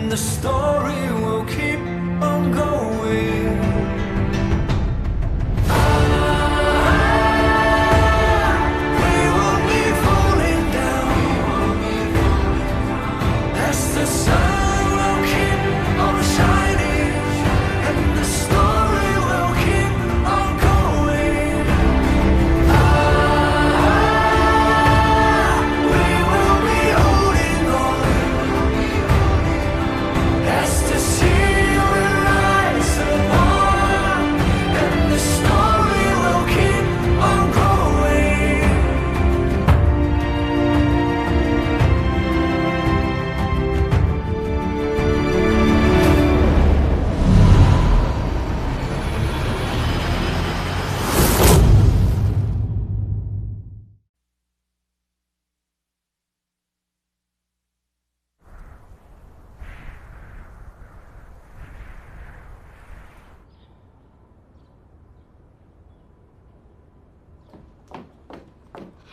and the story will keep on going. We won't be falling down as the sun will keep on shining and the story will keep on going. We will be holding on as the sea will rise upon and the story will keep on growing.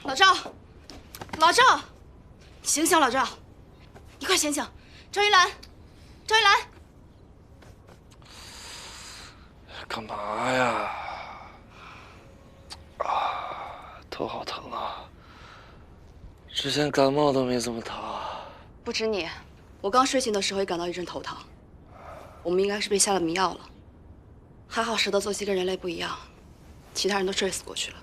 老赵，老赵，醒醒，老赵，你快醒醒！赵一兰，赵一兰，干嘛呀？头好疼啊！之前感冒都没这么疼。不止你，我刚睡醒的时候也感到一阵头疼。我们应该是被下了迷药了。还好蛇的作息跟人类不一样，其他人都睡死过去了。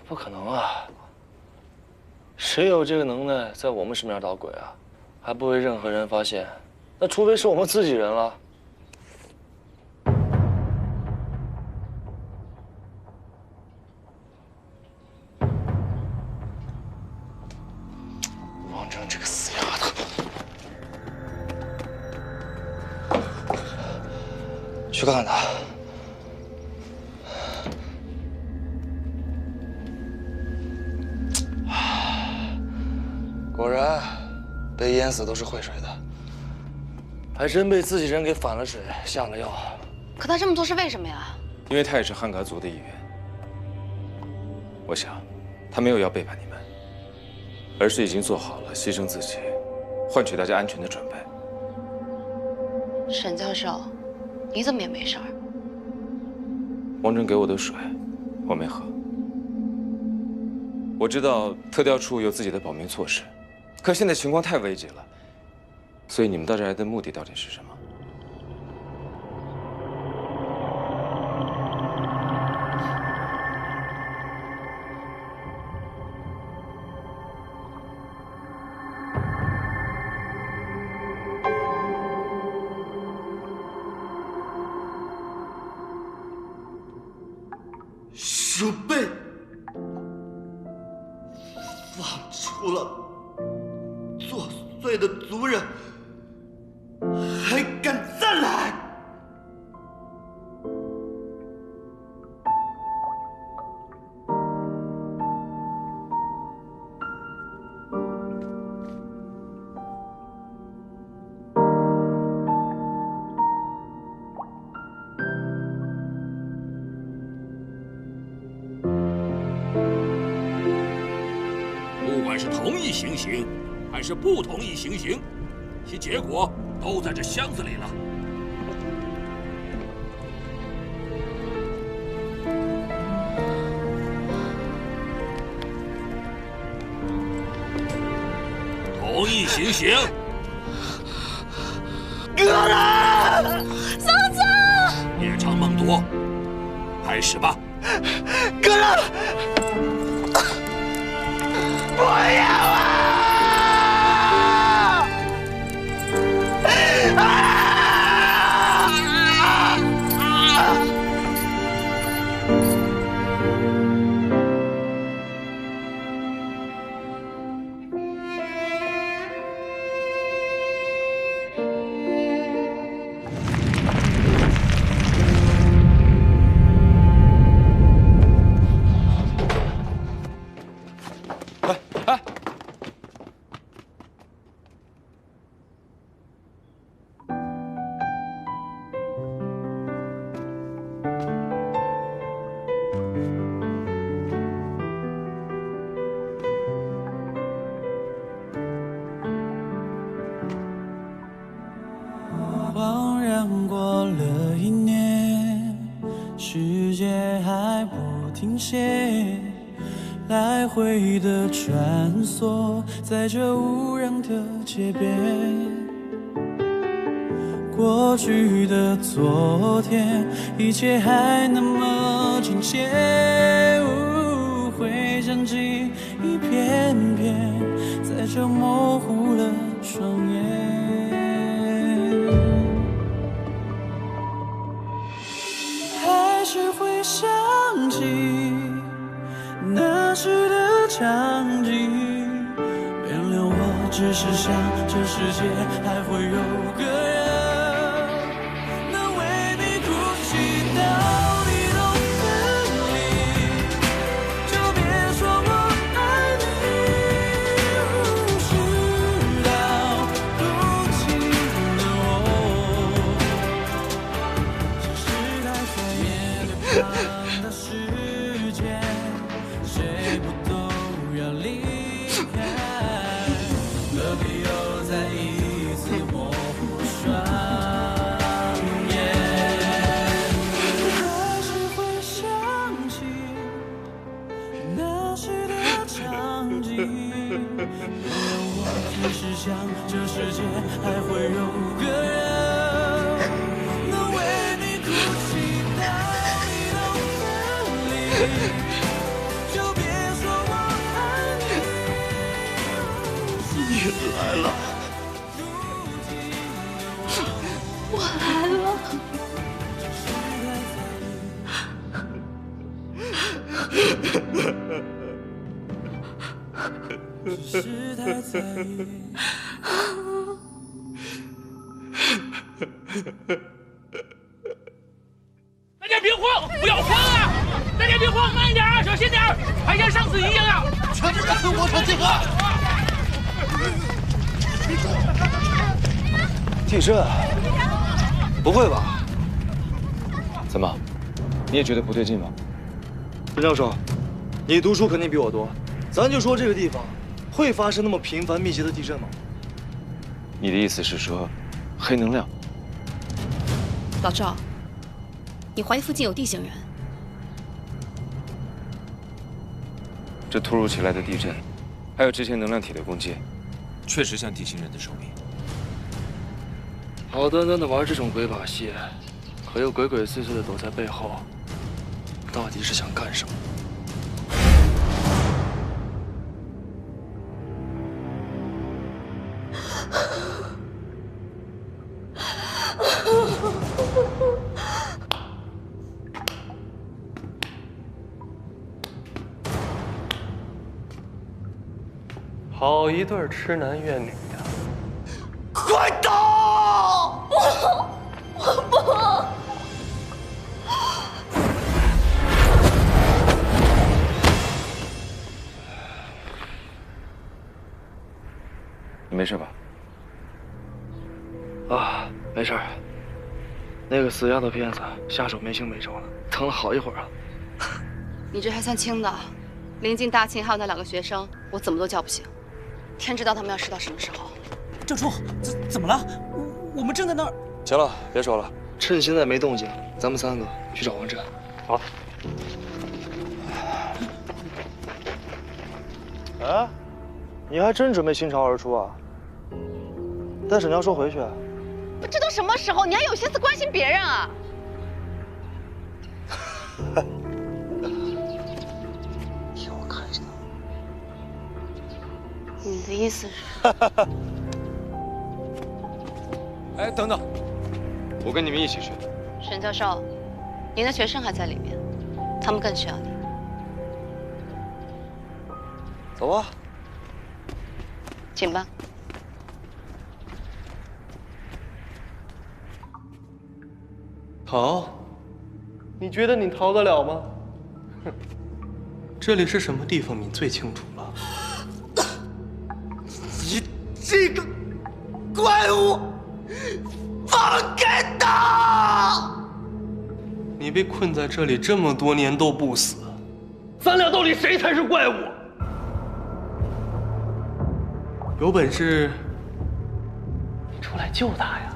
不可能啊！谁有这个能耐在我们身边捣鬼啊？还不为任何人发现？那除非是我们自己人了。王峥这个死丫头！去看看他。 果然，被淹死都是会水的，还真被自己人给反了水，下了药。可他这么做是为什么呀？因为他也是汉嘎族的一员。我想，他没有要背叛你们，而是已经做好了牺牲自己，换取大家安全的准备。沈教授，你怎么也没事儿？王峥给我的水，我没喝。我知道特调处有自己的保命措施。 可现在情况太危急了，所以你们到这儿来的目的到底是什么？鼠辈，放出了 作祟的族人，还敢再来！不管是同意行刑，还是不同意行刑，其结果都在这箱子里了。同意行刑，哥了，嫂子，夜长梦多，开始吧。哥了，不要啊！ 哎哎，停歇，来回的穿梭在这无人的街边。过去的昨天，一切还那么亲切，回想起一片片，在这模糊了双眼。还是会想起那时的场景，原谅我只是想这世界还会有个人能为你哭泣到你都分离，就别说我爱你。事到如今的我，只是太在意面旁的世界，谁不都要离开？何必又再一次模糊双眼？还是会想起那时的场景，原谅我只是想这世界还会有个人能为你哭泣到你都分离，就别说我爱你。你来了，我来了。只是太在意。大家别慌，不要慌啊！大家别慌，慢一点啊，小心点儿，还像上次一样啊！全部跟我手集合！替身？不会吧？怎么，你也觉得不对劲吗？陈教授，你读书肯定比我多，咱就说这个地方会发生那么频繁密集的地震吗？你的意思是说，黑能量？老赵，你怀疑附近有地形人？这突如其来的地震，还有之前能量体的攻击，确实像地心人的手笔。好端端的玩这种鬼把戏，可又鬼鬼祟祟的躲在背后，到底是想干什么？好一对痴男怨女呀！快逃！你没事吧？啊，没事儿。那个死丫头片子下手没轻没重的，疼了好一会儿了。你这还算轻的，临近大庆还有那2个学生，我怎么都叫不醒。天知道他们要试到什么时候。教主，怎么了？我们正在那儿。行了，别说了，趁现在没动静，咱们3个去找王震。好。哎，你还真准备倾巢而出啊？带沈教授回去？这都什么时候，你还有心思关心别人啊？给我看见。你的意思是？哎，等等，我跟你们一起去。沈教授，你的学生还在里面，他们更需要你。走吧。请吧。逃？你觉得你逃得了吗？哼，这里是什么地方，你最清楚了。你这个怪物，放开他！你被困在这里这么多年都不死，咱俩到底谁才是怪物？有本事你出来救他呀！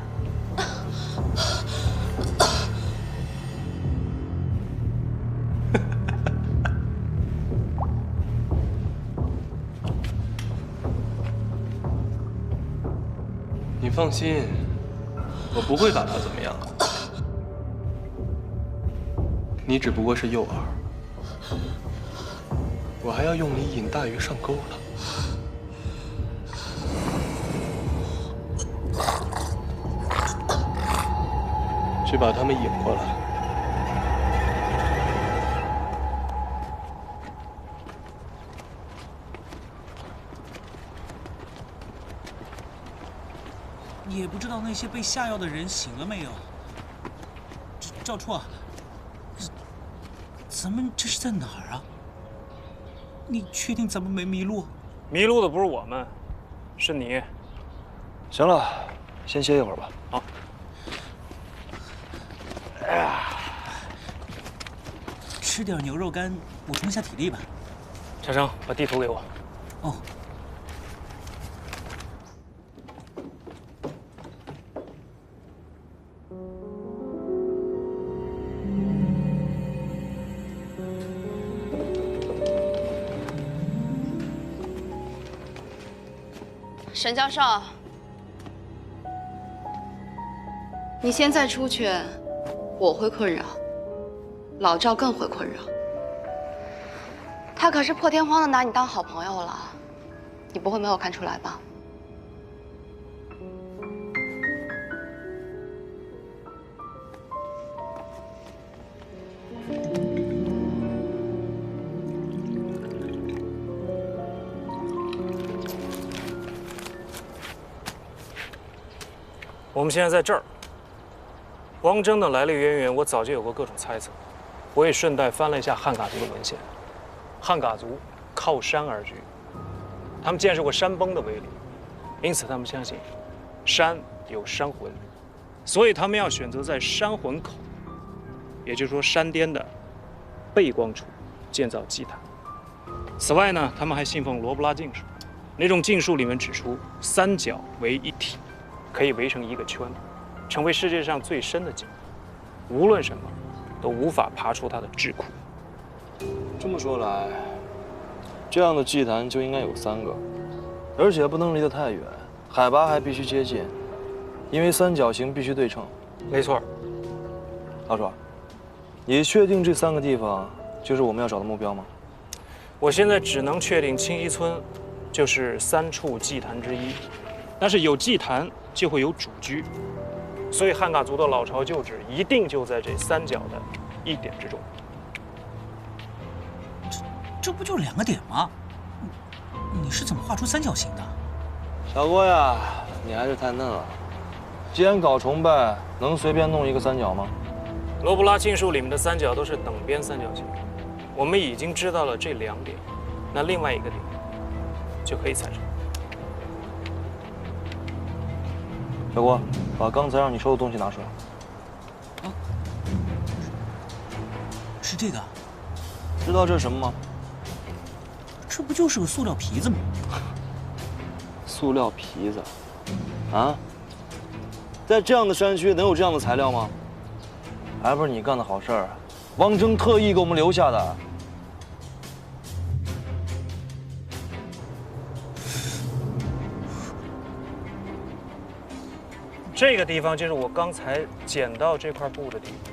你放心，我不会把他怎么样。你只不过是诱饵，我还要用你引大鱼上钩了。去把他们引过来。也不知道那些被下药的人醒了没有。赵处啊，咱们这是在哪儿啊？你确定咱们没迷路？迷路的不是我们，是你。行了，先歇一会儿吧。好。吃点牛肉干补充一下体力吧。陈生，把地图给我。哦。沈教授，你现在出去，我会困扰，老赵更会困扰。他可是破天荒的拿你当好朋友了，你不会没有看出来吧？我们现在在这儿。王征的来历渊源，我早就有过各种猜测。我也顺带翻了一下汉嘎族的文献。汉嘎族靠山而居，他们见识过山崩的威力，因此他们相信山有山魂，所以他们要选择在山魂口，也就是说山巅的背光处建造祭坛。此外呢，他们还信奉罗布拉禁术，那种禁术里面指出三角为一体，可以围成一个圈，成为世界上最深的井，无论什么都无法爬出它的智库。这么说来，这样的祭坛就应该有3个，而且不能离得太远，海拔还必须接近，因为三角形必须对称。没错。老楚，你确定这3个地方就是我们要找的目标吗？我现在只能确定清溪村就是3处祭坛之一，但是有祭坛就会有主居，所以汉嘎族的老巢旧址一定就在这3角的一点之中。这不就2个点吗？你是怎么画出三角形的？小郭呀，你还是太嫩了。既然搞崇拜，能随便弄一个三角吗？罗布拉禁术里面的三角都是等边三角形，我们已经知道了这2点，那另外一个点就可以猜出。小郭，把刚才让你收的东西拿出来。啊，是这个。知道这是什么吗？这不就是个塑料皮子吗？塑料皮子，啊？在这样的山区能有这样的材料吗？还不是你干的好事儿，王征特意给我们留下的。这个地方就是我刚才捡到这块布的地方，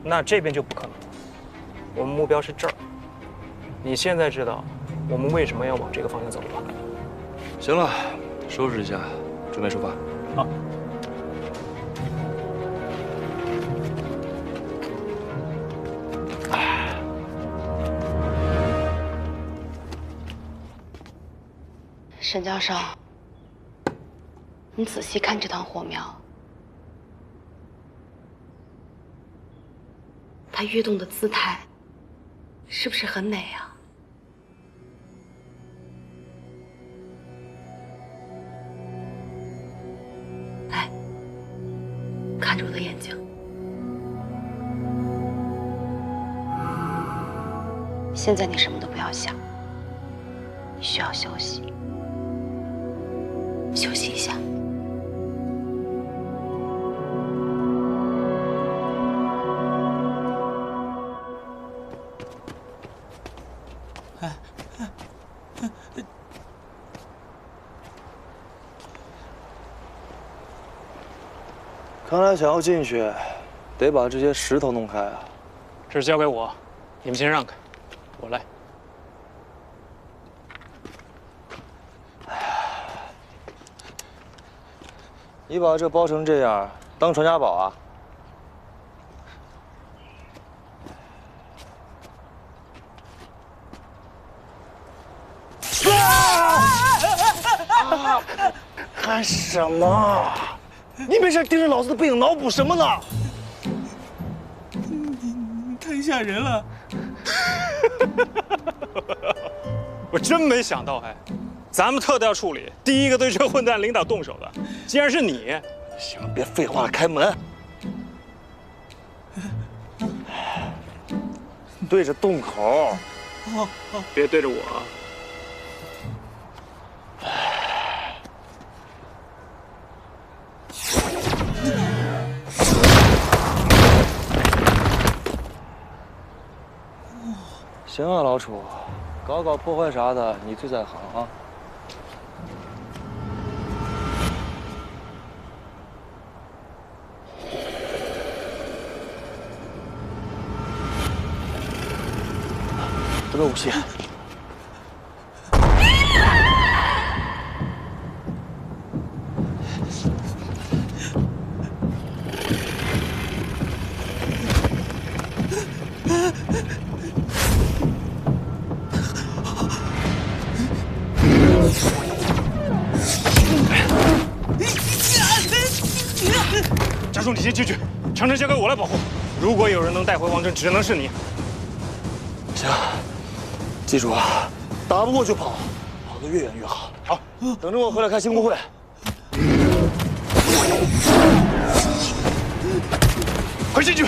那这边就不可能了。我们目标是这儿。你现在知道我们为什么要往这个方向走了吧？行了，收拾一下，准备出发。好。沈教授，你仔细看这团火苗，它跃动的姿态，是不是很美啊？来，看着我的眼睛。现在你什么都不要想，你需要休息。休息一下。看来想要进去，得把这些石头弄开啊。这事交给我，你们先让开，我来。你把这包成这样，当传家宝啊？干什么？你没事盯着老子的背影脑补什么呢？太吓人了！我真没想到，哎，咱们特调处理第一个对这混蛋领导动手的，竟然是你！行了，别废话了，开门。对着洞口。别对着我。行啊，老楚，搞搞破坏啥的，你最在行啊。准备武器。家叔，你先进去，长城交给我来保护。如果有人能带回王征，只能是你。行，记住啊，打不过就跑，跑得越远越好。好，等着我回来开新工会。快进去！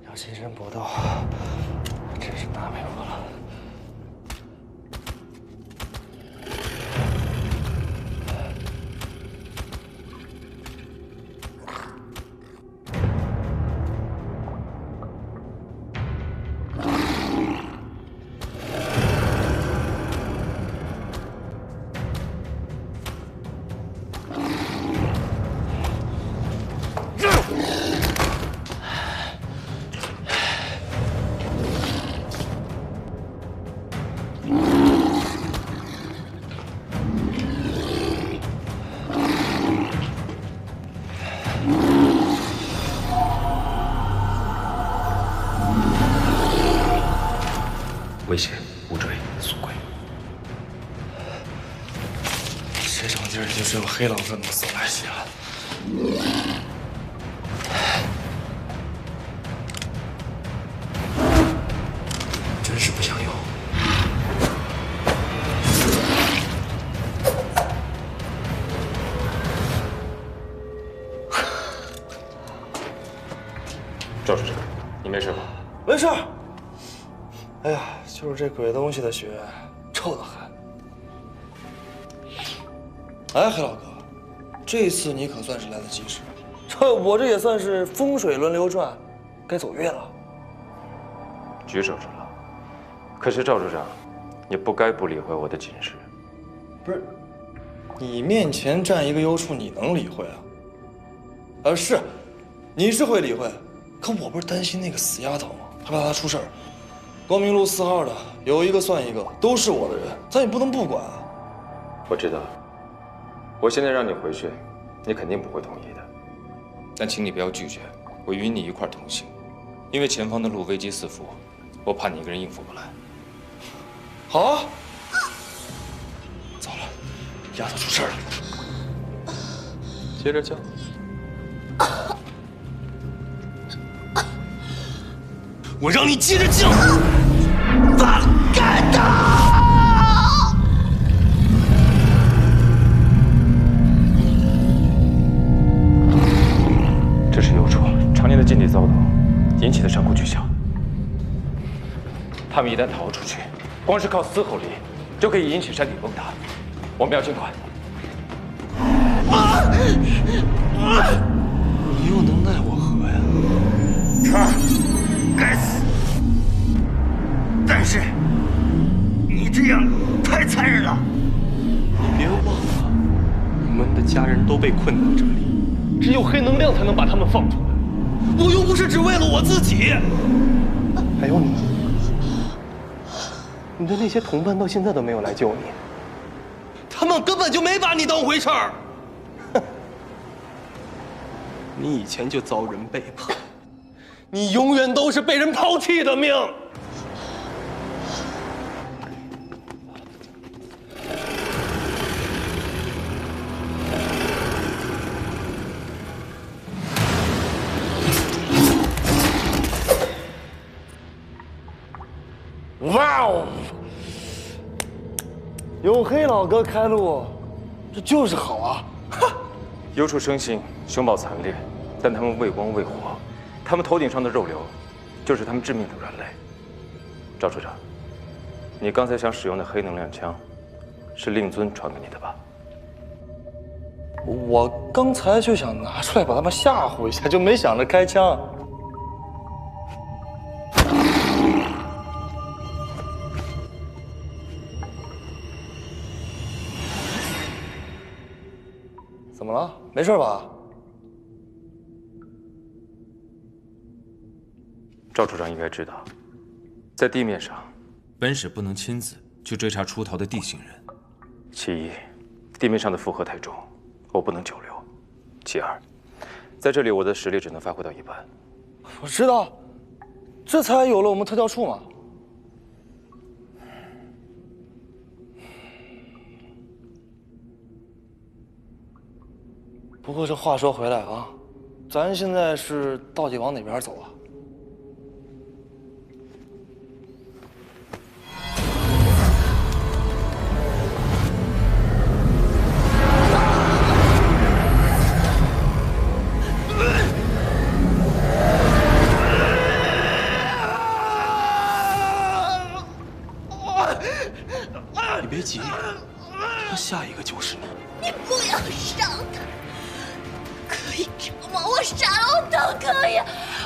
要近身搏斗，真是难为我了。危险，无追，速归。这种地儿就只有黑老子能送来袭了。真是不想用。赵处长，你没事吧？没事。哎呀，就是这鬼东西的血，臭得很。哎，黑老哥，这次你可算是来得及时，我这也算是风水轮流转，该走月了。举手之劳。可是赵处长，你不该不理会我的警示。不是，你面前站一个幽处，你能理会啊？是，你是会理会，可我不是担心那个死丫头吗？害怕她出事儿。光明路4号的有一个算一个，都是我的人，咱也不能不管啊。我知道，我现在让你回去，你肯定不会同意的。但请你不要拒绝，我与你一块同行，因为前方的路危机四伏，我怕你一个人应付不来。好啊，糟了，丫头出事了。接着叫。我让你接着叫！放开他！这是幽处常年的禁地骚动引起的伤口巨小，他们一旦逃出去，光是靠嘶吼力就可以引起山体崩塌。我们要尽快。你又能奈我何呀？他该死，但是你这样太残忍了。你别忘了，你们的家人都被困在这里，只有黑能量才能把他们放出来。我又不是只为了我自己。还有你，你的那些同伴到现在都没有来救你，他们根本就没把你当回事儿。你以前就遭人背叛，你永远都是被人抛弃的命。哇哦！有黑老哥开路，这就是好啊！幽处生性，凶暴残烈，但他们为光为火，他们头顶上的肉瘤，就是他们致命的软肋。赵处长，你刚才想使用的黑能量枪，是令尊传给你的吧？我刚才就想拿出来把他们吓唬一下，就没想着开枪。怎么了？没事吧？赵处长应该知道，在地面上，本使不能亲自去追查出逃的地形人。其一，地面上的负荷太重，我不能久留；其二，在这里我的实力只能发挥到一半。我知道，这才有了我们特调处嘛。不过这话说回来啊，咱现在是到底往哪边走啊？你别急，他下一个就是你。你不要伤他，可以折磨我、杀了我都可以，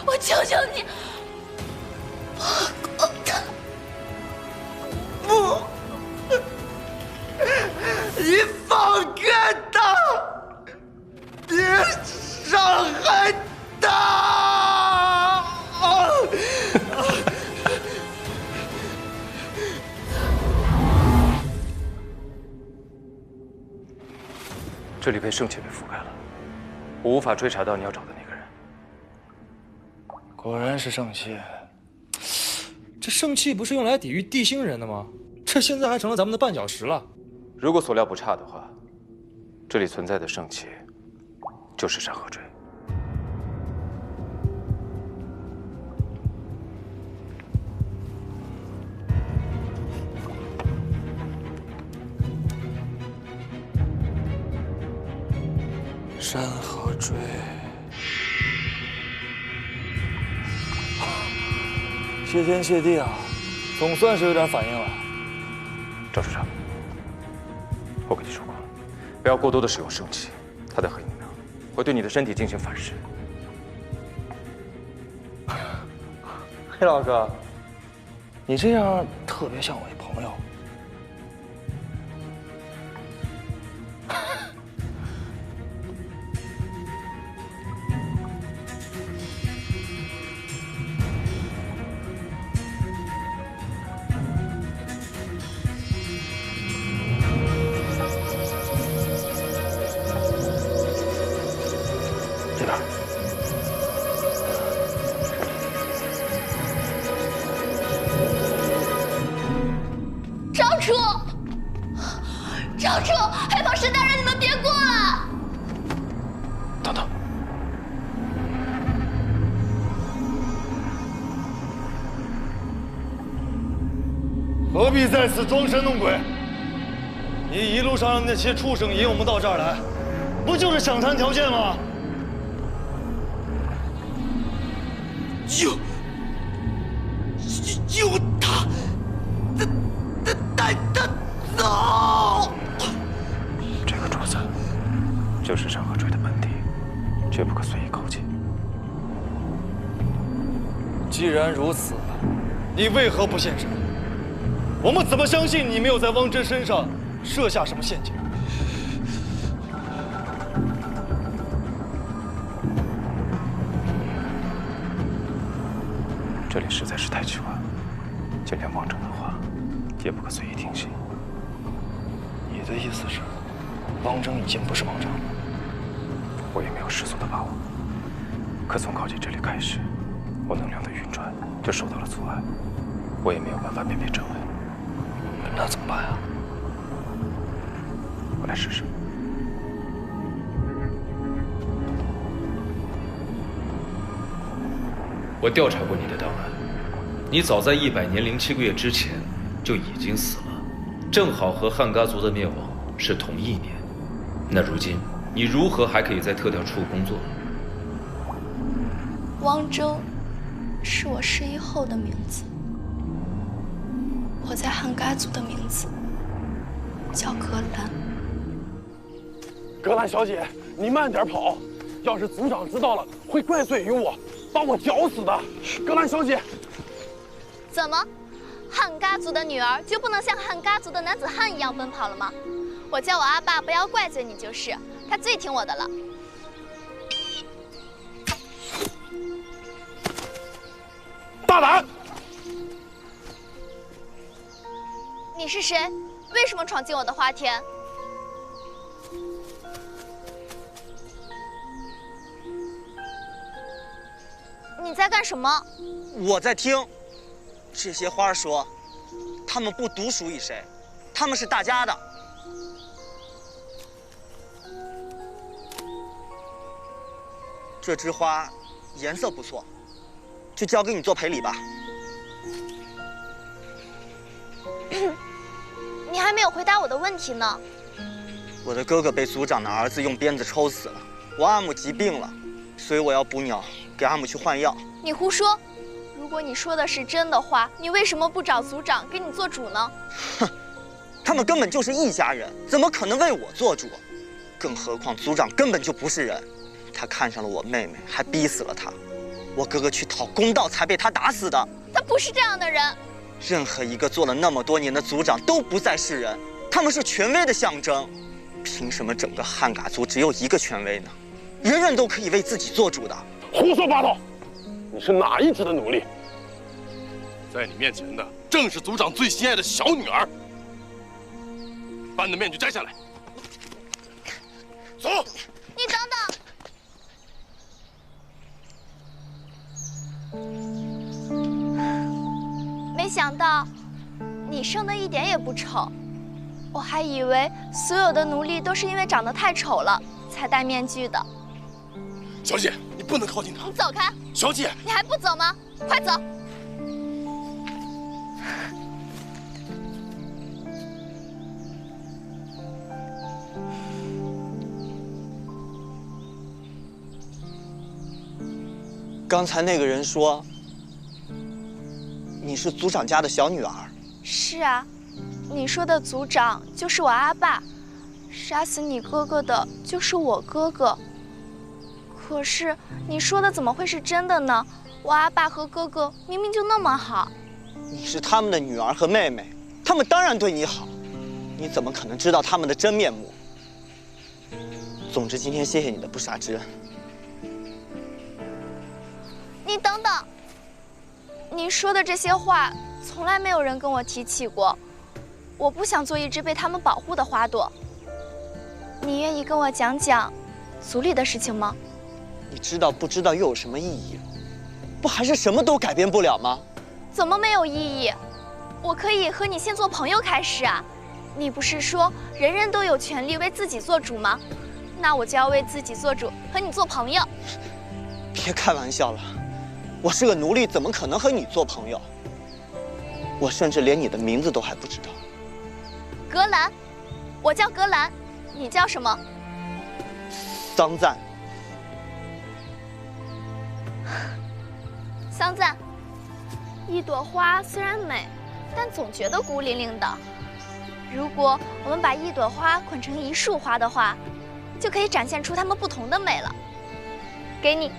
我求求你，放过他！不，你放开他，别伤害他！这里被圣气给覆盖了，我无法追查到你要找的那个人。果然是圣气。这圣气不是用来抵御地星人的吗？这现在还成了咱们的绊脚石了。如果所料不差的话，这里存在的圣气就是山河锥。山河锥，谢天谢地啊，总算是有点反应了。赵处长，我跟你说过，不要过多的使用圣气，它的黑能量会对你的身体进行反噬。黑老哥，你这样特别像我一朋友。这边。赵处，黑袍石大人，你们别过了！等等，何必在此装神弄鬼？你一路上让那些畜生引我们到这儿来，不就是想谈条件吗？救他，带他走。这个镯子就是既然如此，你为何不现身？我们怎么相信你没有在汪真身上设下什么陷阱？这里实在是太奇怪了，就连汪正的话也不可随意听信。你的意思是，汪正已经不是汪正了？我也没有十足的把握。可从靠近这里开始，我能量的运转就受到了阻碍，我也没有办法辨别真伪。那怎么办呀？我来试试。我调查过你的档案，你早在100年07个月之前就已经死了，正好和汉嘎族的灭亡是同一年。那如今你如何还可以在特调处工作？汪征是我失忆后的名字，我在汉嘎族的名字叫格兰。格兰小姐，你慢点跑，要是族长知道了，会怪罪于我，把我绞死的。格兰小姐，怎么，汉嘎族的女儿就不能像汉嘎族的男子汉一样奔跑了吗？我叫我阿爸不要怪罪你就是，他最听我的了。大胆！你是谁？为什么闯进我的花田？你在干什么？我在听。这些花说，他们不独属于谁，他们是大家的。这枝花颜色不错，就交给你做赔礼吧。你还没有回答我的问题呢。我的哥哥被族长的儿子用鞭子抽死了，我阿母疾病了，所以我要捕鸟，给阿母去换药。你胡说！如果你说的是真的话，你为什么不找族长给你做主呢？哼，他们根本就是一家人，怎么可能为我做主？更何况族长根本就不是人，他看上了我妹妹，还逼死了她。我哥哥去讨公道才被他打死的。他不是这样的人。任何一个做了那么多年的族长都不再是人，他们是权威的象征。凭什么整个汉嘎族只有一个权威呢？人人都可以为自己做主的。胡说八道！你是哪一支的奴隶？在你面前的正是族长最心爱的小女儿。把你的面具摘下来。走。你等等。没想到，你生得一点也不丑。我还以为所有的奴隶都是因为长得太丑了才戴面具的。小姐，你不能靠近他。你走开！小姐，你还不走吗？快走！刚才那个人说，你是族长家的小女儿。是啊，你说的族长就是我阿爸，杀死你哥哥的就是我哥哥。可是你说的怎么会是真的呢？我阿爸和哥哥明明就那么好。你是他们的女儿和妹妹，他们当然对你好，你怎么可能知道他们的真面目？总之，今天谢谢你的不杀之恩。你等等，你说的这些话从来没有人跟我提起过。我不想做一只被他们保护的花朵。你愿意跟我讲讲族里的事情吗？你知道不知道又有什么意义？不还是什么都改变不了吗？怎么没有意义？我可以和你先做朋友开始啊。你不是说人人都有权利为自己做主吗？那我就要为自己做主，和你做朋友。别开玩笑了。我是个奴隶，怎么可能和你做朋友？我甚至连你的名字都还不知道。格兰，我叫格兰，你叫什么？桑赞。桑赞，一朵花虽然美，但总觉得孤零零的。如果我们把一朵花捆成一束花的话，就可以展现出它们不同的美了。给你。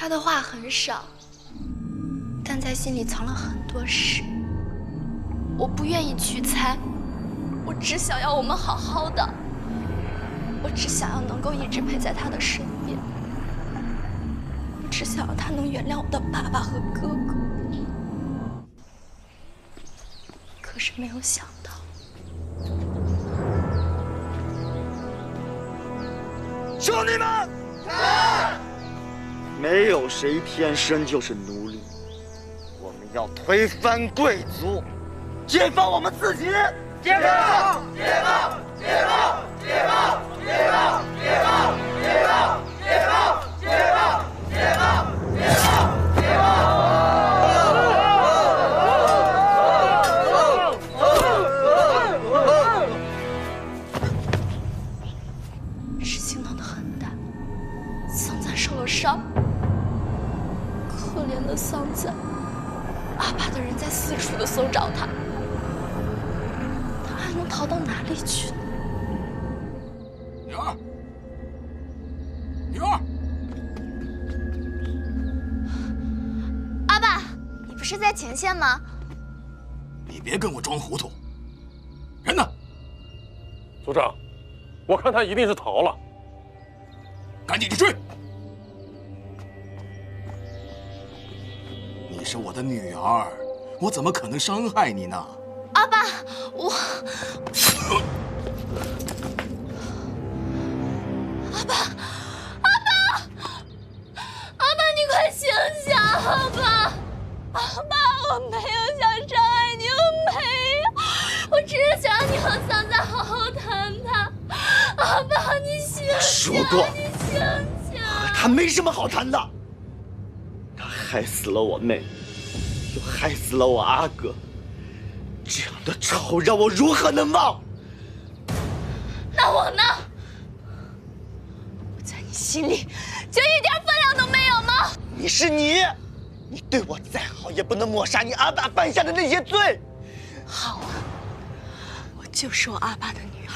他的话很少，但在心里藏了很多事。我不愿意去猜，我只想要我们好好的，我只想要能够一直陪在他的身边，我只想要他能原谅我的爸爸和哥哥。可是没有想到，兄弟们，没有谁天生就是奴隶，我们要推翻贵族，解放我们自己！解放！解放！解放！解放！解放！解放！解放！解放！解放！解放！解放！解放！事情闹得很大，桑赞受了伤，可怜的桑赞，阿爸的人在四处的搜找他，他还能逃到哪里去呢？女儿，女儿，阿爸，你不是在前线吗？你别跟我装糊涂。人呢？组长，我看他一定是逃了。赶紧去追！你是我的女儿，我怎么可能伤害你呢？阿爸，我……阿爸，阿爸，阿爸，你快醒醒！阿爸，阿爸，我没有想伤害你，我没有，我只是想让你和桑赞好好谈谈。阿爸，你醒醒！说过，你醒醒！他没什么好谈的，他害死了我妹妹，又害死了我阿哥，这样的仇让我如何能报？那我呢？我在你心里就一点分量都没有吗？你是你，你对我再好也不能抹杀你阿爸犯下的那些罪。好啊，我就是我阿爸的女儿。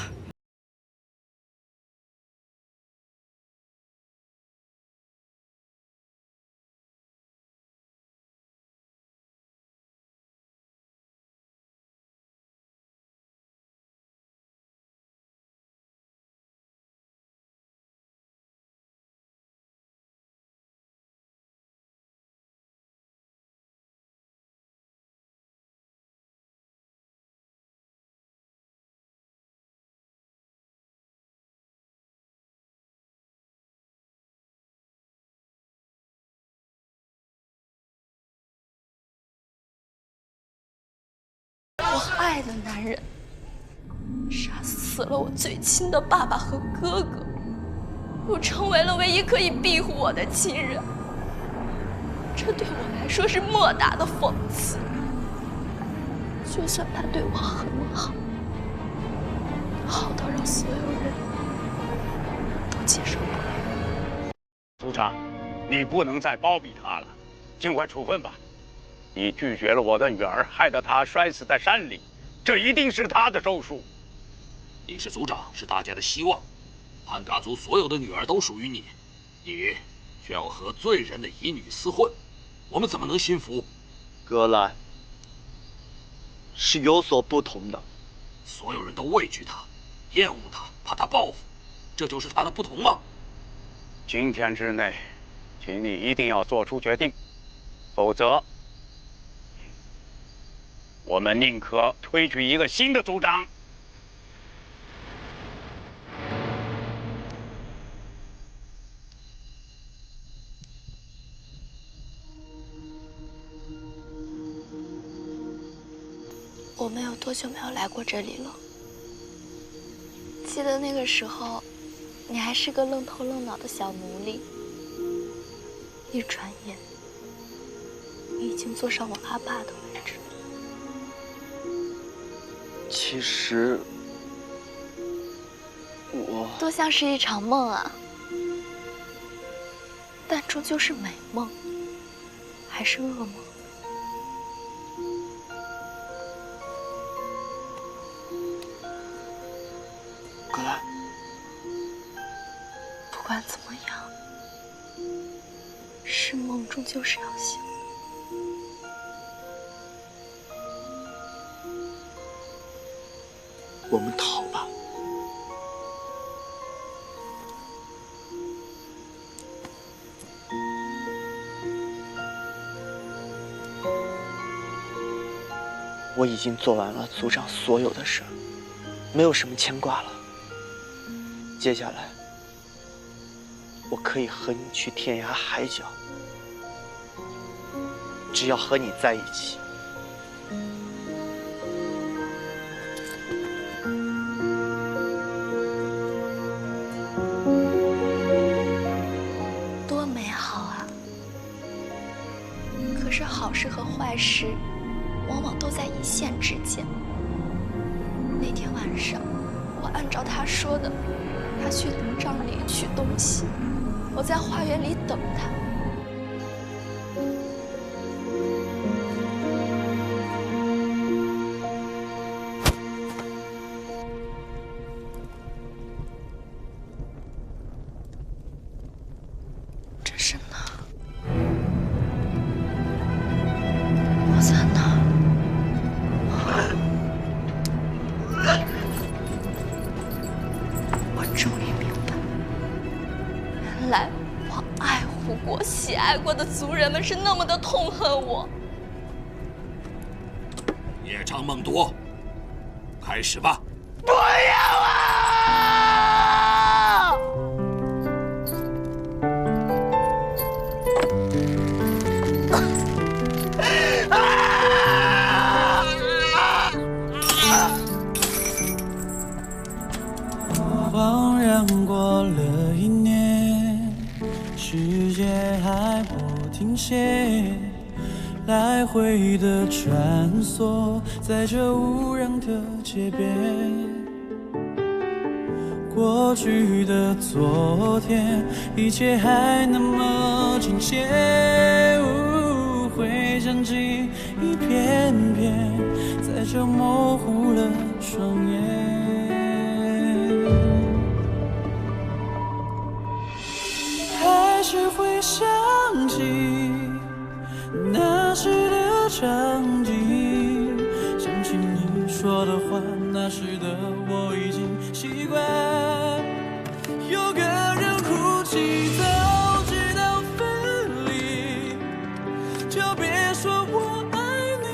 我爱的男人杀死了我最亲的爸爸和哥哥，又成为了唯一可以庇护我的亲人，这对我来说是莫大的讽刺。就算他对我很好，好到让所有人都接受不了。组长，你不能再包庇他了，尽快处分吧。你拒绝了我的女儿，害得她摔死在山里，这一定是他的咒术。你是族长，是大家的希望，汉嘎族所有的女儿都属于你，你却要和罪人的遗女厮混，我们怎么能心服？格兰是有所不同的，所有人都畏惧他，厌恶他，怕他报复，这就是他的不同吗？今天之内，请你一定要做出决定，否则我们宁可推举一个新的族长。我们有多久没有来过这里了？记得那个时候，你还是个愣头愣脑的小奴隶。一转眼，你已经坐上我阿爸的位置。其实我多像是一场梦啊！但终究是美梦，还是噩梦？格兰，不管怎么样，是梦梦终究是要醒的。我们逃吧。我已经做完了族长所有的事，没有什么牵挂了。接下来，我可以和你去天涯海角，只要和你在一起。多美好啊！可是好事和坏事，往往都在一线之间。那天晚上，我按照他说的，他去灵帐里取东西，我在花园里等他。这是哪儿？我在哪儿？我终于明白，原来我爱护过、喜爱过的族人们是那么的痛恨我。夜长梦多，开始吧。不要啊！恍然过了1年，世界还不停歇，来回的穿梭在这无人的街边。过去的昨天，一切还那么亲切，回想起一片片，在这模糊了双眼。还是会想起那时的场景，想起你说的话，那时的我已经习惯。有个人哭泣，早知道分离，就别说我爱你。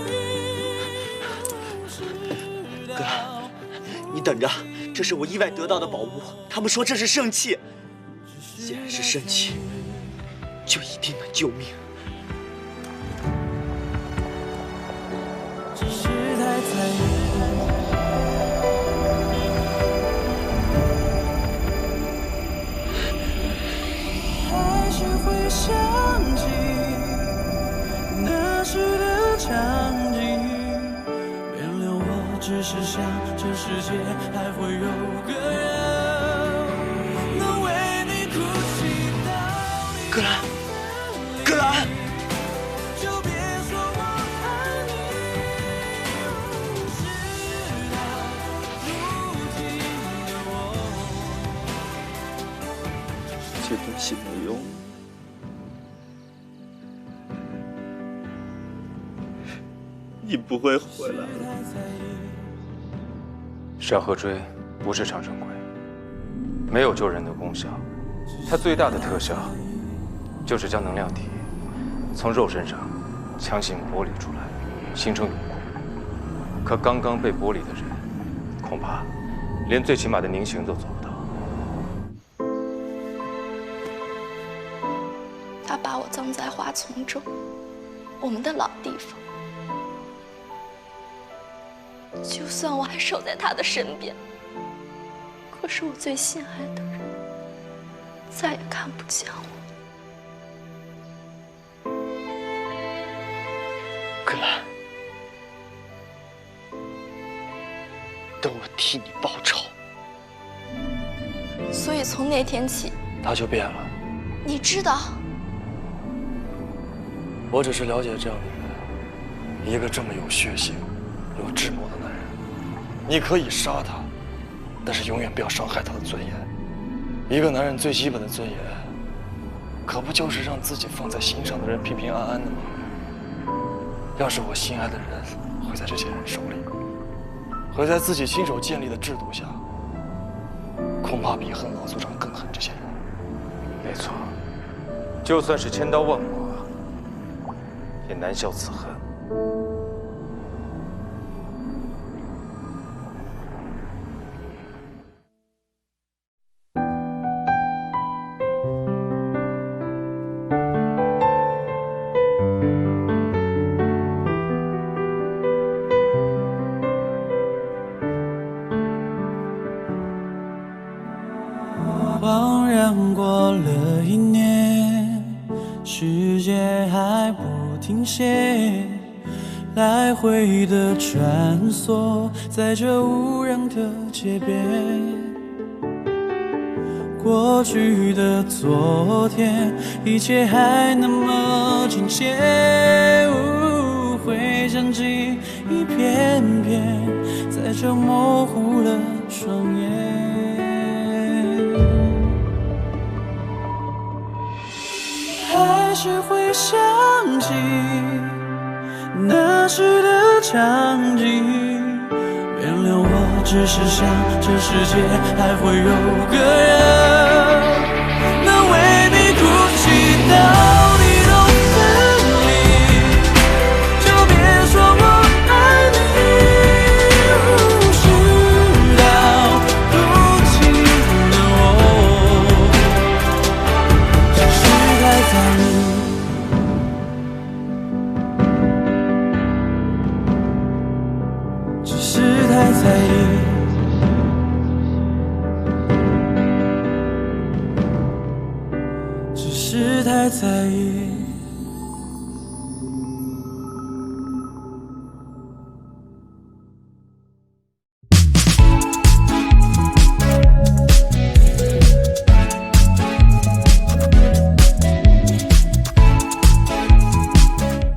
哥，你等着，这是我意外得到的宝物，他们说这是圣器。既然是圣器，就一定能救命。只是太在意，还是会想起那时的场景。原谅我，只是想这世界还会有个人能为你哭泣到你。格兰，格兰。这东西没用，你不会回来了。山河锥不是长生鬼，没有救人的功效，它最大的特效就是将能量体从肉身上强行剥离出来，形成永固。可刚刚被剥离的人，恐怕连最起码的凝形都做不到。他把我葬在花丛中，我们的老地方。就算我还守在他的身边，可是我最心爱的人再也看不见我。格兰，等我替你报仇。所以从那天起，他就变了。你知道？我只是了解这样的人，一个这么有血性、有智谋的男人，你可以杀他，但是永远不要伤害他的尊严。一个男人最基本的尊严，可不就是让自己放在心上的人平平安安的吗？要是我心爱的人毁在这些人手里，毁在自己亲手建立的制度下，恐怕比恨老族长更恨这些人。没错，就算是千刀万剐，也难消此恨。恍然过了1年，世界还不停歇，来回的穿梭在这无人的街边。过去的昨天，一切还那么亲切，回想起一片片，在这模糊了双眼。还是会想起那时的场景，原谅我只是想这世界还会有个人